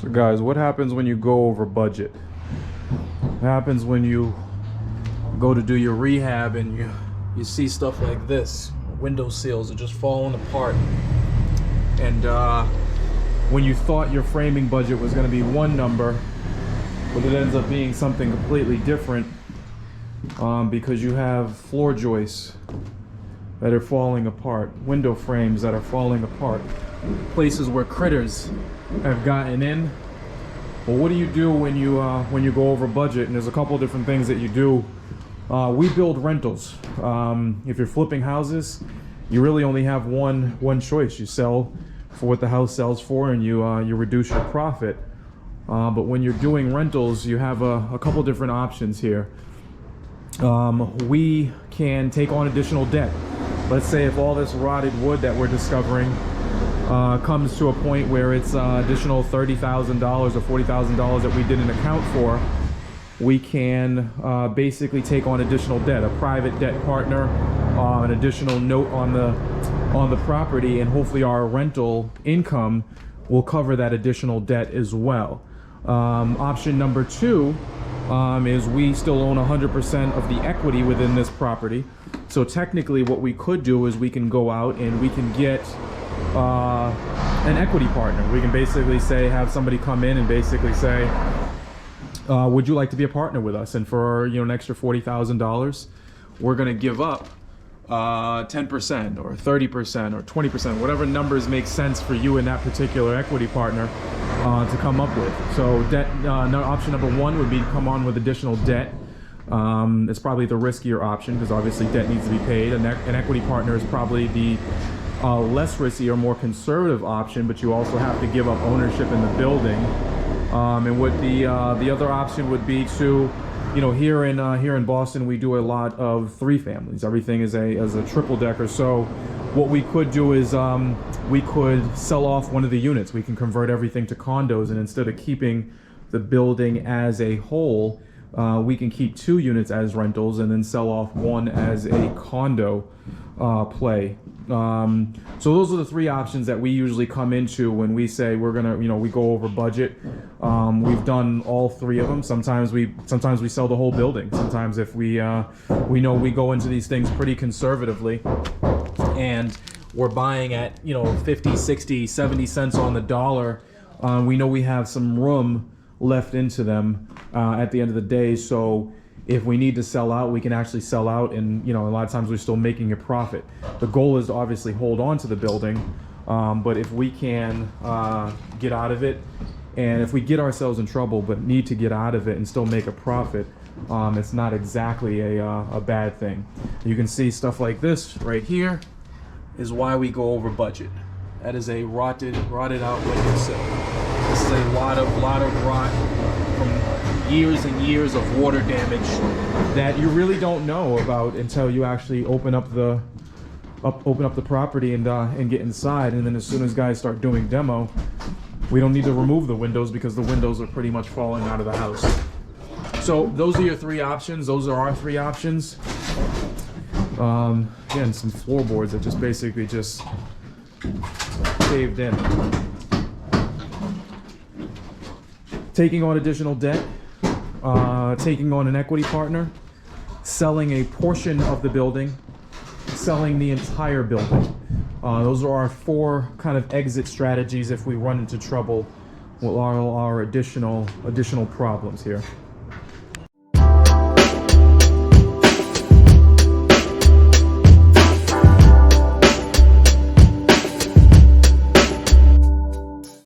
So guys, what happens when you go over budget? What happens when you go to do your rehab and you see stuff like this? Window sills are just falling apart. And when you thought your framing budget was going to be one number, but it ends up being something completely different, because you have floor joists that are falling apart, window frames that are falling apart, places where critters have gotten in. Well, what do you do when you go over budget? And there's a couple of different things that you do. We build rentals. If you're flipping houses, you really only have one choice. You sell for what the house sells for, and you reduce your profit. But when you're doing rentals, you have a couple different options here. We can take on additional debt. Let's say if all this rotted wood that we're discovering comes to a point where it's additional $30,000 or $40,000 that we didn't account for, we can basically take on additional debt, a private debt partner, an additional note on the property, and hopefully our rental income will cover that additional debt as well. Option number two is we still own 100% of the equity within this property. So technically what we could do is we can go out and we can get an equity partner. We can basically say, have somebody come in and basically say, would you like to be a partner with us? And for an extra $40,000, we're going to give up 10% or 30% or 20%, whatever numbers make sense for you and that particular equity partner to come up with. So debt, option number one would be to come on with additional debt. It's probably the riskier option because obviously debt needs to be paid. An equity partner is probably the less risky or more conservative option, but you also have to give up ownership in the building. And what the other option would be to, here in Boston, we do a lot of three families. Everything is a triple decker. So what we could do is we could sell off one of the units. We can convert everything to condos, and instead of keeping the building as a whole, we can keep 2 units as rentals and then sell off one as a condo play. So those are the 3 options that we usually come into when we say we're gonna, we go over budget. We've done all 3 of them. Sometimes we sell the whole building. Sometimes if we know we go into these things pretty conservatively and we're buying at 50, 60, 70 cents on the dollar, we know we have some room left into them at the end of the day. So if we need to sell out, we can actually sell out, and a lot of times we're still making a profit. The goal is to obviously hold on to the building, but if we can get out of it, and if we get ourselves in trouble but need to get out of it and still make a profit, it's not exactly a bad thing. You can see stuff like this right here is why we go over budget. That is a rotted out window sill. This is a lot of rot from years and years of water damage that you really don't know about until you actually open up the property and get inside. And then as soon as guys start doing demo, we don't need to remove the windows because the windows are pretty much falling out of the house. So those are your 3 options. Those are our 3 options. Again, some floorboards that just basically just caved in. Taking on additional debt, taking on an equity partner, selling a portion of the building, selling the entire building. Those are our 4 kind of exit strategies if we run into trouble with our additional problems here.